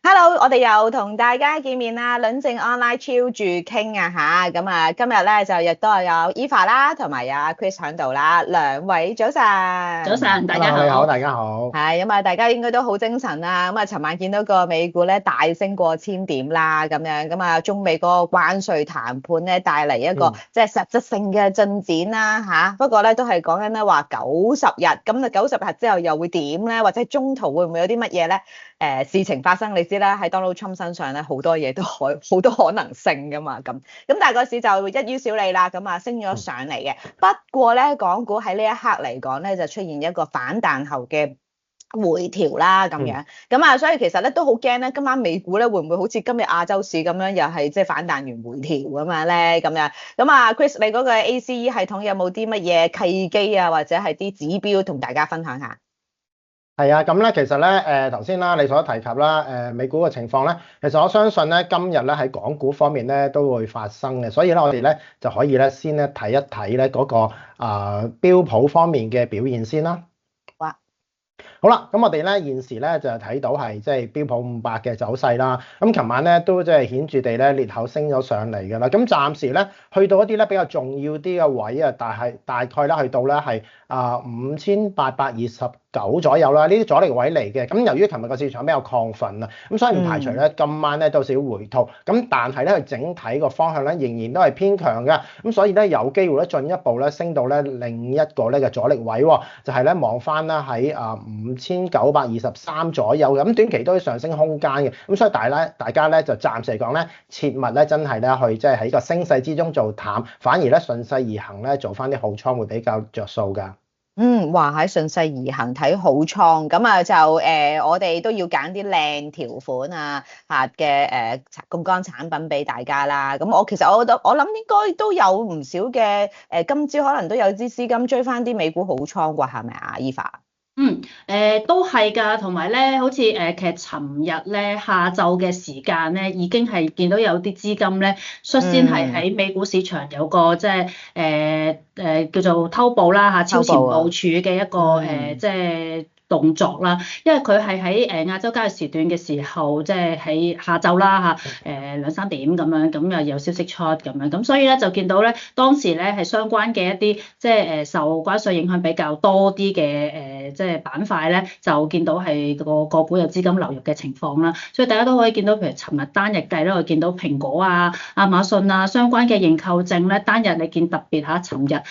Hello，我哋又同大家見面啦，輪正 online 超住傾啊吓，咁啊今日咧就亦都係有 Eva 啦，同埋有 Chris 喺度啦，兩位早晨。早晨，大家 Hello，你好，好。大家好。係咁啊，大家應該都好精神啦。咁啊，尋晚見到個美股咧大升過千點啦，咁樣咁啊，中美嗰個關稅談判咧帶嚟一個即係實質性嘅進展啦吓。不過咧都係講緊咧話90日，咁啊90日之後又會點咧？或者中途會唔會有啲乜嘢咧？事情發生，你知啦，喺 Donald Trump 身上咧好多嘢都好多可能性噶嘛，咁但係個市就一於小利啦，咁啊升咗上嚟嘅。不過咧，港股喺呢一刻嚟講咧，就出現一個反彈後嘅回調啦，咁樣咁啊，所以其實咧都好驚咧，今晚美股咧會唔會好似今日亞洲市咁樣，又係即係反彈完回調咁樣咧？咁樣咁啊，Chris，你嗰個 ACE 系統有冇啲乜嘢契機啊，或者係啲指標同大家分享下？係啊，咁咧其實咧頭先啦，你所提及啦美股嘅情況咧，其實我相信咧今日咧喺港股方面咧都會發生嘅，所以咧我哋咧就可以咧先咧睇一睇咧嗰個標普方面嘅表現先啦。好啦，咁我哋咧現時咧就睇到係即係標普500嘅走勢啦。咁琴晚咧都即係顯著地咧裂口升咗上嚟㗎啦。咁暫時咧去到一啲咧比較重要啲嘅位啊，大概咧去到咧係5829左右啦。呢啲阻力位嚟嘅。咁由於琴日個市場比較亢奮啊，咁所以唔排除咧今晚咧都有少少回吐。咁但係咧佢整體個方向咧仍然都係偏強嘅。咁所以咧有機會咧進一步咧升到咧另一個咧嘅阻力位喎，就係咧望翻啦喺5923左右，咁短期都有上升空間嘅，咁所以大家咧就暫時嚟講咧，切勿咧真係咧去即係喺個升勢之中做淡，反而咧順勢而行咧做翻啲好倉會比較着數㗎。話喺順勢而行睇好倉，咁啊就我哋都要揀啲靚條款啊嘅槓桿產品俾大家啦。咁其實我諗應該都有唔少嘅今朝可能都有啲資金追翻啲美股好倉啩，係咪啊，Eva？都係㗎，同埋咧，好似其實尋日咧下晝嘅時間咧，已經係見到有啲資金咧率先係喺美股市場有個即係叫做偷步啦嚇，超前部署嘅一個即係動作啦，因為佢係喺亞洲交易時段嘅時候，即係喺下晝啦嚇，2、3點咁樣，咁又有消息出咁樣，咁所以咧就見到咧當時咧係相關嘅一啲即係受關稅影響比較多啲嘅即係板塊咧，就見到係個股有資金流入嘅情況啦，所以大家都可以見到，譬如尋日單日計咧，我見到蘋果啊、亞馬遜啊相關嘅認購證咧，單日你見特別嚇，尋日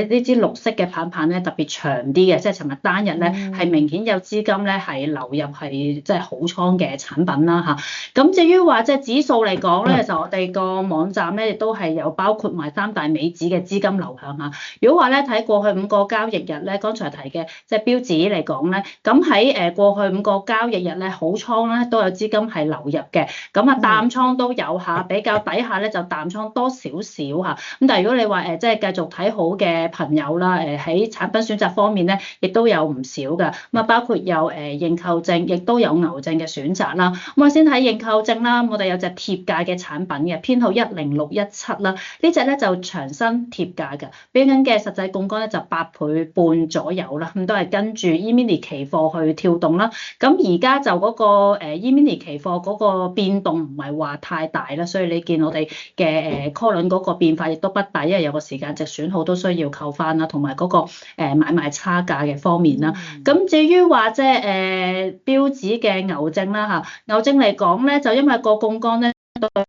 呢支綠色嘅棒咧特別長啲嘅，即係尋日單日咧係明顯有資金咧係流入係即係好倉嘅產品啦嚇。咁至於話即係指數嚟講咧，就我哋個網站咧亦都係有包括埋三大美指嘅資金流向嚇。如果話咧睇過去5個交易日咧，剛才提嘅即係標指嚟講咧，咁喺過去5個交易日咧，好倉咧都有資金係流入嘅，咁啊淡倉都有嚇，比較底下咧就淡倉多少少嚇。咁但係如果你話即係繼續睇好嘅朋友啦，喺產品選擇方面咧，亦都有唔少㗎。咁啊包括有認購證，亦都有牛證嘅選擇啦。咁我先睇認購證啦，我哋有隻貼價嘅產品嘅編號10617啦，呢隻咧就長身貼價㗎，標緊嘅實際槓桿咧就8倍半左右啦，咁都係跟住 E-mini 期貨去跳動啦。咁而家就嗰個E-mini 期貨嗰個變動唔係話太大啦，所以你見我哋嘅call輪嗰個變化亦都不大，因為有個時間值損耗都需要扣翻啦，同埋嗰個買賣差價嘅方面啦。咁至於話即係標指嘅牛證啦嚇，牛證嚟講咧就因為個槓桿咧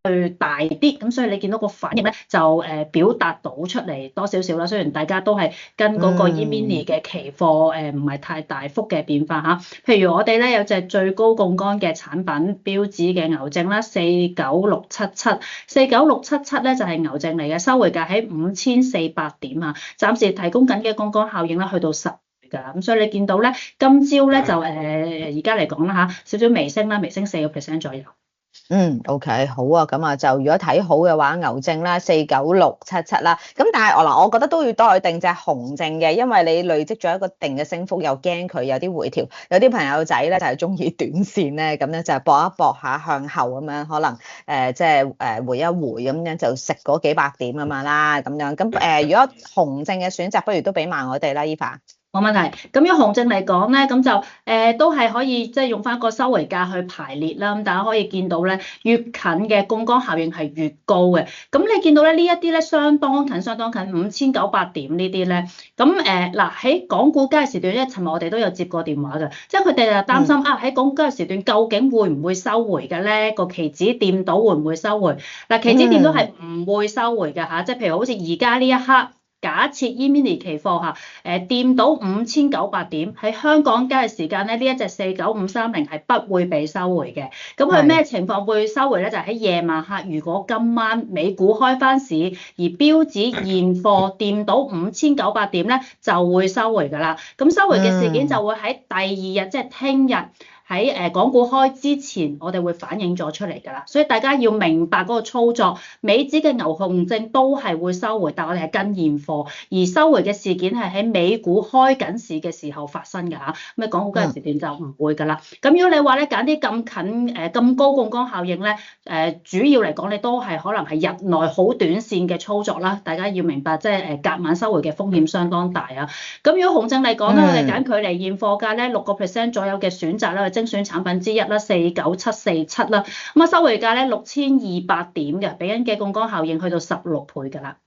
對大啲，咁所以你見到個反應咧就表達到出嚟多少少啦。雖然大家都係跟嗰個 E-mini 嘅期貨唔係太大幅嘅變化嚇。譬如我哋咧有隻最高槓桿嘅產品標指嘅牛證啦，49677咧就係牛證嚟嘅，收回價喺5400點啊，暫時提供緊嘅槓桿效應啦去到10。咁所以你見到咧，今朝咧就而家嚟講啦嚇，少少微升啦，微升4%左右。OK， 好啊，咁啊就如果睇好嘅話，牛證啦49677啦，咁但係我覺得都要待定隻熊證嘅，因為你累積咗一個定嘅升幅，又驚佢有啲回調，有啲朋友仔咧就係中意短線咧，咁咧就搏一搏下向後咁樣，可能即係回一回咁樣就食嗰幾百點咁樣啦，咁樣咁如果熊證嘅選擇，不如都俾埋我哋啦，Eva。冇問題。咁如果熊證嚟講咧，咁就都係可以即係用翻個收回價去排列啦。咁大家可以見到咧，越近嘅槓桿效應係越高嘅。咁你見到咧呢一啲咧相當近5900點呢啲咧。咁嗱喺港股交易時段咧，尋日我哋都有接過電話嘅，即係佢哋就擔心喺港股交易時段究竟會唔會收回嘅咧？個期指掂到會唔會收回？嗱，期指掂到係唔會收回嘅嚇，即係譬如好似而家呢一刻。假設 E-mini 期貨嚇，掂到5900點喺香港交易時間咧，呢一隻49530係不會被收回嘅。咁佢咩情況會收回咧？就係喺夜晚黑，如果今晚美股開翻市，而標指現貨掂到5900點咧，就會收回㗎啦。咁收回嘅事件就會喺第二日，即係聽日。喺港股開之前，我哋會反映咗出嚟㗎啦，所以大家要明白嗰個操作，美指嘅牛熊證都係會收回，但我哋係跟現貨，而收回嘅事件係喺美股開緊市嘅時候發生㗎嚇，咁港股交易時段就唔會㗎啦。咁如果你話咧揀啲咁近咁高槓桿效應咧，主要嚟講你都係可能係日內好短線嘅操作啦，大家要明白即係隔晚收回嘅風險相當大啊。咁如果熊證嚟講咧，我哋揀距離現貨價咧6% 左右嘅選擇啦。精選產品之一啦，49747啦，咁啊收回價咧6200點嘅，比緊嘅槓桿效應去到16倍㗎啦。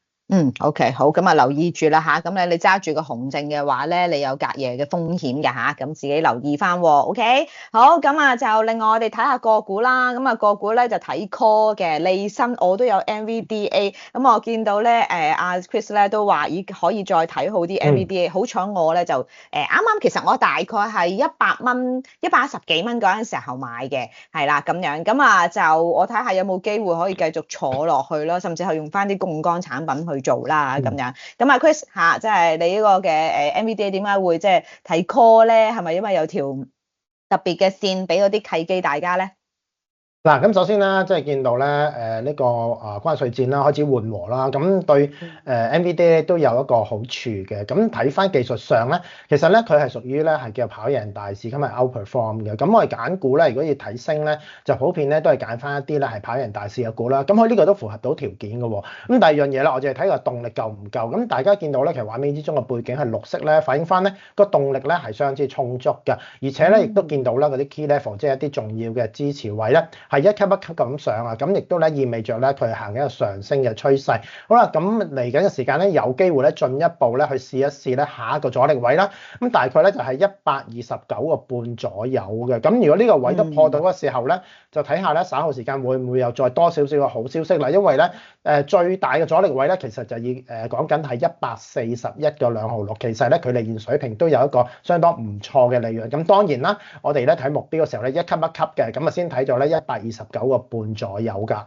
OK， 好，咁啊留意住啦嚇，咁咧你揸住個熊證嘅話咧，你有隔夜嘅風險㗎嚇，咁自己留意翻喎。OK， 好，咁啊就另外我哋睇下個股啦，咁啊個股咧就睇 call 嘅，利申我都有 NVDA，咁我見到咧阿 Chris 咧都話可以再睇好啲 NVDA，好彩我咧就啱啱其實我大概係100蚊、110幾蚊嗰陣時候買嘅，係啦咁樣，咁啊就我睇下有冇機會可以繼續坐落去咯，甚至係用翻啲槓桿產品去做啦咁樣，咁啊 Chris 嚇，即係你呢個嘅NVDA 點解會即係睇 call 咧？係咪因為有條特別嘅線俾嗰啲契機大家咧？嗱，咁首先咧，即係見到咧，呢個關稅戰啦開始緩和啦，咁對NVDA 都有一個好處嘅。咁睇翻技術上咧，其實咧佢係屬於咧係叫跑贏大市，今日 outperform 嘅。咁我哋揀股咧，如果要睇升咧，就普遍咧都係揀翻一啲咧係跑贏大市嘅股啦。咁佢呢個都符合到條件嘅喎。咁第二樣嘢啦，我哋睇個動力夠唔夠。咁大家見到咧，其實畫面之中嘅背景係綠色咧，反映翻咧個動力咧係相當之充足嘅，而且咧亦都見到啦嗰啲 key level，即係一啲重要嘅支持位咧。係一級一級咁上啊，咁亦都咧意味着咧佢係行緊一個上升嘅趨勢。好啦，咁嚟緊嘅時間咧有機會咧進一步咧去試一試咧下一個阻力位啦。咁大概咧就係129個半左右嘅。咁如果呢個位都破到嘅時候咧，就睇下咧稍後時間會唔會有再多少少嘅好消息啦。因為咧最大嘅阻力位咧其實就以講緊係141個2毫6，其實咧距離現水平都有一個相當唔錯嘅利潤。咁當然啦，我哋咧睇目標嘅時候咧一級一級嘅，咁啊先睇咗咧129個半左右㗎。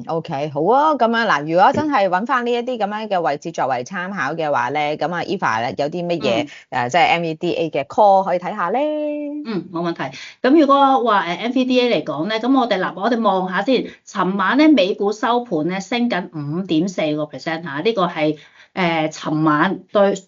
OK， 好啊，咁樣嗱，如果真係揾翻呢一啲咁樣嘅位置作為參考嘅話咧，咁啊 Eva 咧有啲乜嘢即係 NVDA 嘅 call 可以睇下咧？冇問題。咁如果話NVDA 嚟講咧，咁我哋望下先。尋晚咧美股收盤咧升緊5.4%嚇，呢個係尋晚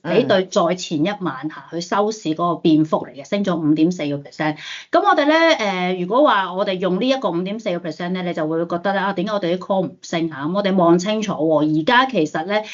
比對再前一晚嚇佢收市嗰個變幅嚟嘅，升咗5.4%。咁我哋咧如果話我哋用呢一個5.4%咧，你就會覺得咧點解我哋啲 call 唔升嚇？咁我哋望清楚喎，而家其實咧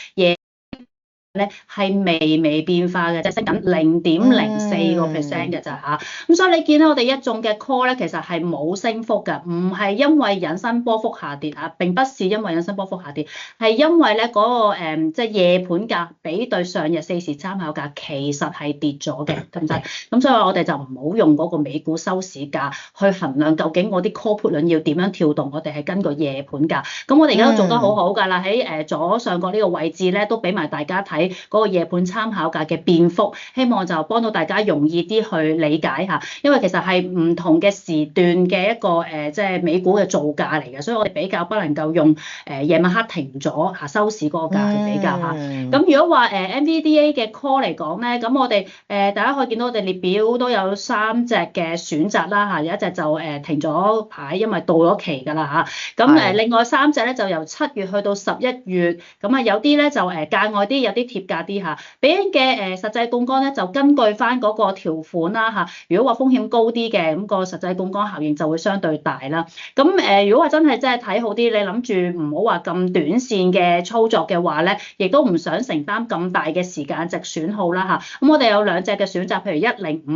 咧係微變化嘅，即係升緊0.04% 嘅咋嚇。咁所以你見到我哋一眾嘅 call 咧，其實係冇升幅㗎，唔係因為引申波幅下跌嚇，並不是因為引申波幅下跌，係因為咧嗰個即係夜盤價比對上日4時參考價其實係跌咗嘅，得唔得？咁所以我哋就唔好用嗰個美股收市價去衡量究竟我啲 call put 輪要點樣跳動，我哋係根據夜盤價。咁我哋而家都做得好好㗎啦，喺左上角呢個位置咧都俾埋大家睇嗰個夜盤參考價嘅變幅，希望就幫到大家容易啲去理解下，因為其實係唔同嘅時段嘅一個即係美股嘅造價嚟嘅，所以我哋比較不能夠用夜晚黑停咗收市嗰個價去比較下。咁如果話NVDA 嘅 call 嚟講咧，咁我哋大家可以見到我哋列表都有3隻嘅選擇啦嚇，有一隻就停咗牌，因為到咗期㗎啦嚇。咁另外3隻咧就由7月去到11月，咁啊有啲咧就界外啲，有啲貼價啲嚇，俾嘅實際槓桿咧就根據翻嗰個條款啦嚇。如果話風險高啲嘅，咁個實際槓桿效應就會相對大啦。咁如果話真係睇好啲，你諗住唔好話咁短線嘅操作嘅話咧，亦都唔想承擔咁大嘅時間值損耗啦嚇。咁我哋有兩隻嘅選擇，譬如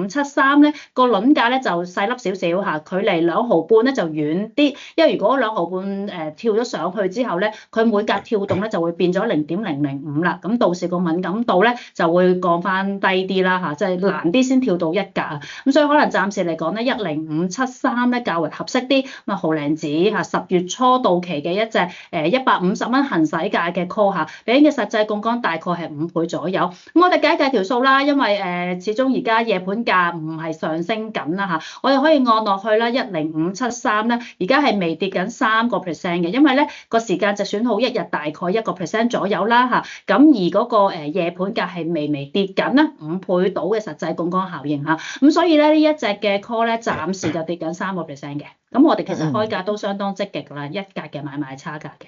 10573咧，個輪價咧就細粒少少嚇，距離2毫半咧就遠啲，因為如果2毫半跳咗上去之後咧，佢每格跳動咧就會變咗0.005啦，咁到時個敏感度咧就會降翻低啲啦嚇，即係難啲先跳到1格啊，咁所以可能暫時嚟講咧10573咧較為合適啲，咁啊毫零子嚇10月初到期嘅一隻150蚊行使價嘅 call 嚇，俾嘅實際槓桿大概係5倍左右，咁我哋計一計條數啦，因為始終而家夜盤價唔係上升緊啦嚇，我哋可以按落去啦10573咧，而家係微跌緊3%嘅，因為咧個時間值損耗一日大概1% 左右啦嚇，咁而嗰個夜盤價係微跌緊啦5倍到嘅實際槓桿效應嚇，咁所以咧呢一隻嘅 call 咧暫時就跌緊3%嘅，咁我哋其實開價都相當積極㗎啦，一格嘅買賣差價嘅。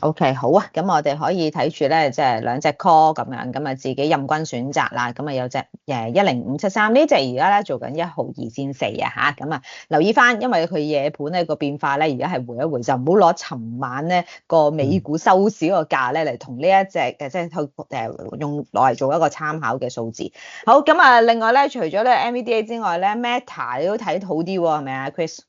OK 好啊，咁我哋可以睇住咧，即係兩隻 call 咁樣，咁啊自己任君選擇啦。咁啊有隻10573呢隻而家咧做緊1毫2仙4啊嚇，咁啊留意翻，因為佢夜盤咧個變化咧而家係回一回，就唔好攞尋晚咧個美股收市個價咧嚟同呢一隻即係用攞嚟做一個參考嘅數字。好，咁啊另外咧除咗咧 NVDA 之外咧 Meta 都睇好啲喎，係咪啊 Chris？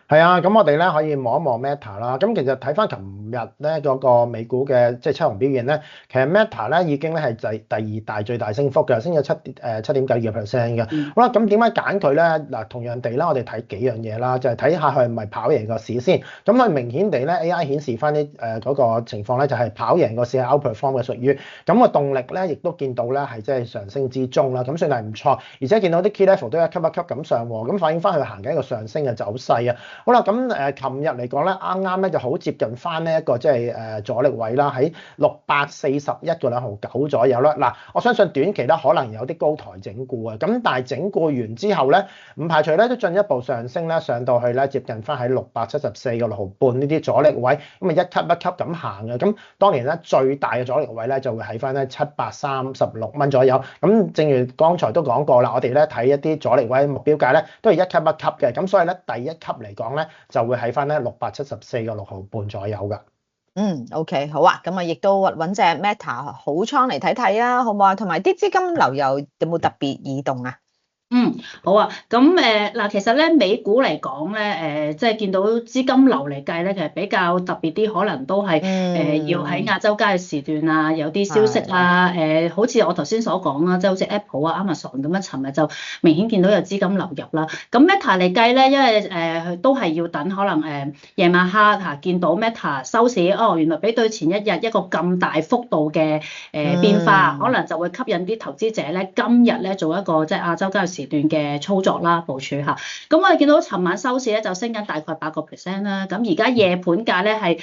係啊，咁我哋咧可以望一望 Meta 啦。咁其實睇翻琴日咧嗰個美股嘅即係七雄表現咧，其實 Meta 咧已經咧係第二大最大升幅嘅，升咗7.92%嘅。好啦，咁點解揀佢咧？嗱，同樣地啦，我哋睇幾樣嘢啦，就係睇下佢係咪跑贏個市先。咁佢明顯地咧 AI 顯示翻啲嗰個情況咧，就係跑贏個市係 outperform 嘅屬於。咁個動力咧亦都見到咧係即係上升之中啦。咁算係唔錯，而且見到啲 key level 都一級一級咁上喎，咁反映翻佢行緊一個上升嘅走勢啊。好啦，咁琴日嚟講咧，啱啱咧就好接近翻呢一個即係阻力位啦，喺641.2毫9左右啦。嗱，我相信短期咧可能有啲高台整固啊，咁但係整固完之後咧，唔排除咧都進一步上升咧，上到去咧接近翻喺674.6毫半呢啲阻力位，咁啊一級一級咁行嘅。咁當然咧最大嘅阻力位咧就會喺翻咧736蚊左右。咁正如剛才都講過啦，我哋咧睇一啲阻力位目標價咧都係一級一級嘅，咁所以咧第一級嚟講咧就會喺翻咧674.6毫半左右㗎。OK 好啊，咁啊亦都揾隻 Meta 好倉嚟睇睇啊，好唔好啊？同埋啲資金流有冇特別異動啊？好啊，咁嗱，其實咧美股嚟講咧，即係見到資金流嚟計咧，其實比較特別啲，可能都係要喺亞洲交易時段啊，有啲消息啊，好似我頭先所講啦，即係好似 Apple 啊、Amazon 咁樣，尋日就明顯見到有資金流入啦。咁 Meta 嚟計咧，因為都係要等可能夜晚黑嚇見到 Meta 收市，原來比對前一日一個咁大幅度嘅變化，可能就會吸引啲投資者咧今日咧做一個即係亞洲交易時段嘅操作啦，部署嚇。咁我哋見到尋晚收市咧就升緊大概8%啦。咁而家夜盤價咧係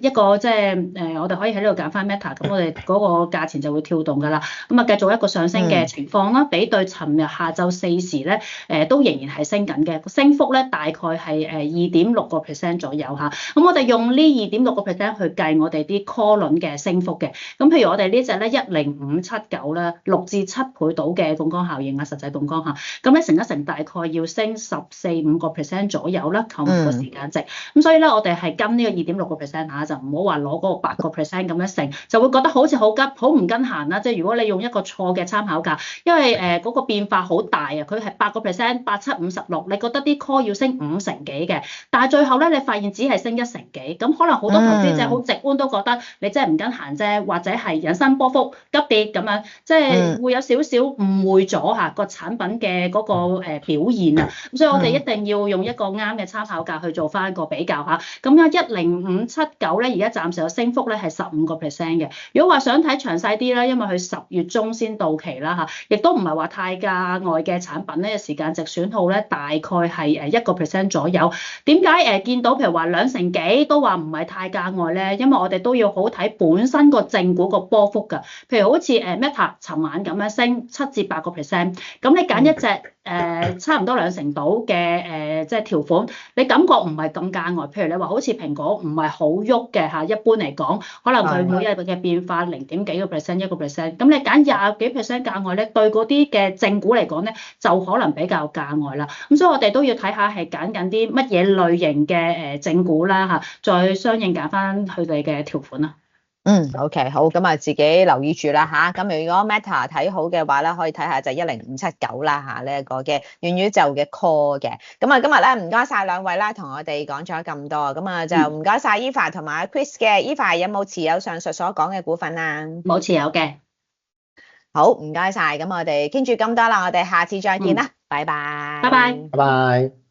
一個即係我哋可以喺呢度揀翻 Meta， 咁我哋嗰個價錢就會跳動㗎啦。咁啊繼續一個上升嘅情況啦。比對尋日下晝4時咧都仍然係升緊嘅，升幅咧大概係2.6% 左右嚇。咁我哋用呢2.6% 去計我哋啲 call 輪嘅升幅嘅。咁譬如我哋呢隻咧10579啦，6至7倍到嘅槓桿效應啊，實際槓桿嚇，咁咧乘一乘大概要升14.5% 左右啦，購買個時間值。咁所以咧，我哋係跟呢個2.6% 嚇，就唔好話攞嗰個8%咁樣乘，就會覺得好似好急，好唔跟閒啦。即係如果你用一個錯嘅參考價，因為嗰個變化好大啊，佢係8%、8756，你覺得啲 call 要升5成幾嘅，但係最後咧你發現只係升1成幾，咁可能好多投資者好直觀都覺得你真係唔跟閒啫，或者係引伸波幅急跌咁樣，即係會有少少誤會咗嚇個產品嘅嗰個表現啊。咁所以我哋一定要用一個啱嘅參考價去做翻個比較嚇。咁啊10579咧，而家暫時嘅升幅咧係15%嘅。如果話想睇詳細啲咧，因為佢10月中先到期啦嚇，亦都唔係話太價外嘅產品咧，時間值損耗咧大概係1% 左右。點解見到譬如話2成幾都話唔係太價外咧？因為我哋都要好睇本身個正股個波幅㗎。譬如好似Meta 尋晚咁樣升7至8%，咁你揀一隻差唔多2成到嘅即係條款，你感覺唔係咁價外。譬如你話好似蘋果唔係好喐嘅嚇，一般嚟講，可能佢每日嘅變化0.幾個 percent 1%，咁你揀20幾%價外咧，對嗰啲嘅正股嚟講咧，就可能比較價外啦。咁所以我哋都要睇下係揀緊啲乜嘢類型嘅正股啦嚇，再相應揀翻佢哋嘅條款啦。OK 好，咁啊自己留意住啦嚇。咁如果 Meta 睇好嘅話咧，可以睇下就10579啦嚇，呢一個嘅元宇宙嘅 call 嘅。咁啊今日咧唔該晒兩位啦，同我哋講咗咁多。咁啊就唔該晒 Eva 同埋 Chris 嘅。Eva 有冇持有上述所講嘅股份啊？冇持有嘅。好，唔該晒。咁我哋傾住咁多啦，我哋下次再見啦，拜拜。拜拜。拜拜。